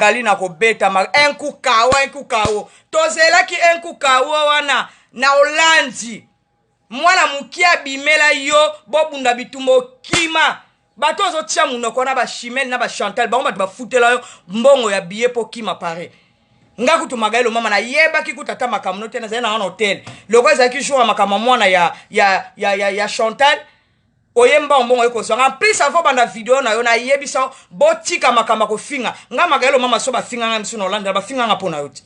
kali na kobeta un coup KO tozelaki un coup KO wana na Olandi mwana mukia bimela yo bobunda bitumbo kima bato ozotia munoko na ba Chimel na ba Chantal bango bato bafutela yo mbongo ya billet po kima pare nga kutu magailo mama na yeba ki kutata makamno te na zena na hotel loko ezaki jour makama mwana ya Chantal oyemba mbongo eko so en plus avant banda vidéo na yo na yebisa botika makama ko finga nga magailo mama so ba finga nga msu na Hollande ba finga nga pona yoti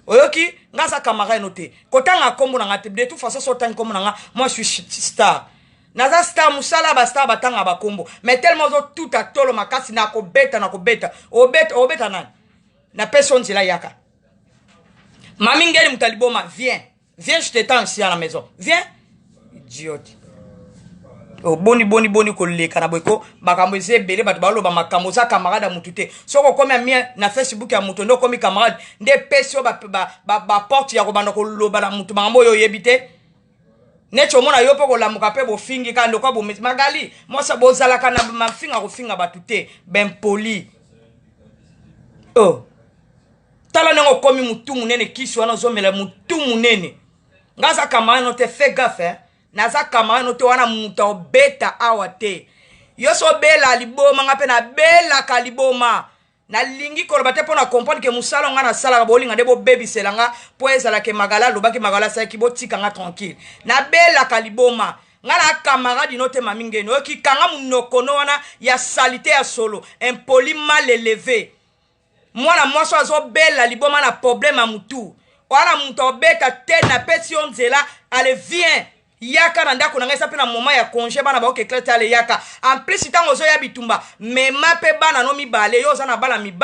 oyoki nga sa kamara noté kotanga kombo na ngate de toute façon so tanga kombo na nga moi je suis star naza star musala ba star batanga ba kombo mais tellement zo tout à tolo makasi na ko beta obeta nani na personne zela yaka mami ngeli mutaliboma viens je t'attends ici à la maison viens idiote o boni koleka na boyko makambo ezebele bato baloba makambo za camarade mutute soko komi mien na Facebook ya muto ndo komi camarade nde peso ba porte ya kobanda koloba na mutu makambo yo yebite necho mona yo poko lamuka pe bofingi ka ndoko bo magali mosa bozala kana mafinga kofinga batute ben poli oh tala nengo komi mutu munene kisu wana zomela mutu munene ngaza camarade no te fait gaffe naza kamano te wana muta beta awate yo so bela liboma ngape na bela kaliboma na lingi koloba te pona comprendre que musala nga na sala bolinga de bo baby selanga po ezala ke magala lobaki magala sa ki botika nga tranquille na bela kaliboma nga na camarade no te mamingeno yo ki kanga munokono wana ya salité ya solo impoli mal élevé mwana mwaso azo bela liboma na problème a mutu wana muta beta te na pesion nzela allez viens yaka na ndako na ngai sape na moment ya congé bana ba okeklete ale yaka en plus tango zo ya bitumba mema pe bana no mibale yo za na bala mibale